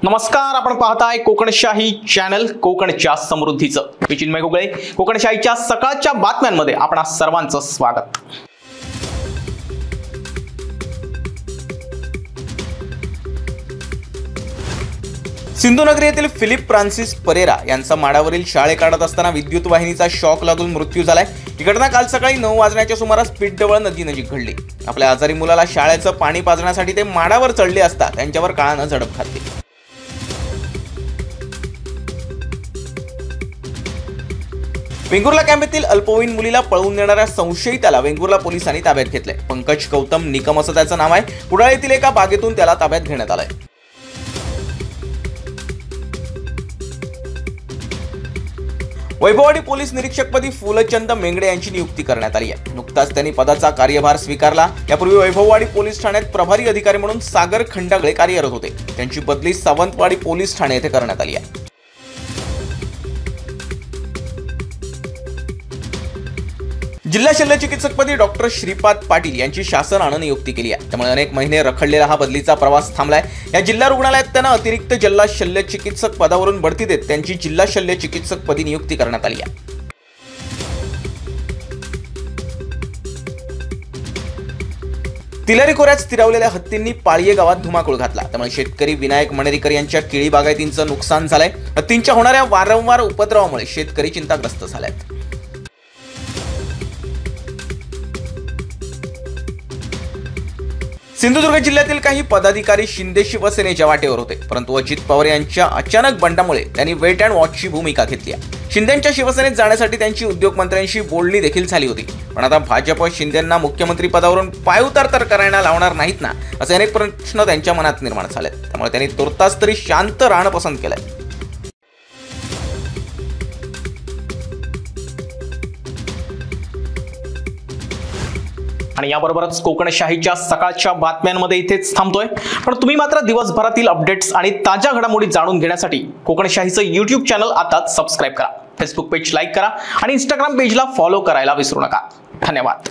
नमस्कार, आपण पाहताय कोकणशाही चॅनल कोकणच्या समृद्धीचं. मी चिन्मय गुगळे. कोकणशाहीच्या सकाळच्या बातम्यांमध्ये आपणा सर्वांचं स्वागत. सिंधुनगरी येथील फिलिप फ्रान्सिस परेरा यांचा माडावरील शाळे काढत असताना विद्युत वाहिनीचा शॉक लागून मृत्यू झालाय. ही घटना काल सकाळी 9 वाजण्याच्या सुमारास पिठडवळ नदीनजीक घडली. आपल्या आजारी मुलाला शाळेचं पाणी पाजण्यासाठी ते माडावर चढले असता त्यांच्यावर काळानं झडप घातली. वेंगुर्ला कॅम्प अल्पवयीन मुलीला पळवून नेणाऱ्या संशयिताला वेंगुर्ला पोलिसांनी ताब्यात घेतले. पंकज गौतम निकम असं त्याचं नाव आहे. कुडाळ येथील एका बागेतून त्याला ताब्यात घेण्यात आलंय. वैभववाडी पोलीस निरीक्षकपदी फुलचंद मेंगडे यांची नियुक्ती करण्यात आली आहे. नुकताच त्यांनी पदाचा कार्यभार स्वीकारला. यापूर्वी वैभववाडी पोलीस ठाण्यात प्रभारी अधिकारी म्हणून सागर खंडागळे कार्यरत होते. त्यांची बदली सावंतवाडी पोलीस ठाणे येथे करण्यात आली आहे. जिल्हा शल्य चिकित्सकपदी डॉक्टर श्रीपाद पाटील यांची शासनानं नियुक्ती केली आहे. त्यामुळे अनेक महिने रखडलेला हा बदलीचा प्रवास थांबलाय. या जिल्हा रुग्णालयात त्यांना अतिरिक्त जिल्हा शल्य चिकित्सक पदावरून बढती देत त्यांची जिल्हा शल्य चिकित्सक पदी नियुक्ती करण्यात आली आहे. तिलारी खोऱ्यात स्थिरावलेल्या हत्तींनी पाळीये गावात धुमाकूळ घातला. त्यामुळे शेतकरी विनायक मणेरीकर यांच्या केळी बागायतींचं नुकसान झालंय. हत्तींच्या होणाऱ्या वारंवार उपद्रवामुळे शेतकरी चिंताग्रस्त झालेत. सिंधुदुर्ग जिल्ह्यातील काही पदाधिकारी शिंदे शिवसेनेच्या वाटेवर होते, परंतु अजित पवार यांच्या अचानक बंडामुळे त्यांनी वेट अँड वॉचची भूमिका घेतली आहे. शिंदेंच्या शिवसेनेत जाण्यासाठी त्यांची उद्योगमंत्र्यांशी बोलणी देखील झाली होती. पण आता भाजप शिंदेंना मुख्यमंत्री पदावरून पायउतार तर करायला लावणार नाहीत ना, असे अनेक प्रश्न त्यांच्या मनात निर्माण झालेत. त्यामुळे त्यांनी तुर्तास तरी शांत राहणं पसंत केलंय. आणि याबरोबरच कोकणशाहीच्या सकाळच्या बातम्यांमध्ये इथेच थांबतोय. पण तुम्ही मात्र दिवसभरातील अपडेट्स आणि ताज्या घडामोडी जाणून घेण्यासाठी कोकणशाहीचं YouTube चॅनल आताच सबस्क्राईब करा. फेसबुक पेज लाईक करा आणि इंस्टाग्राम पेजला फॉलो करायला विसरू नका. धन्यवाद.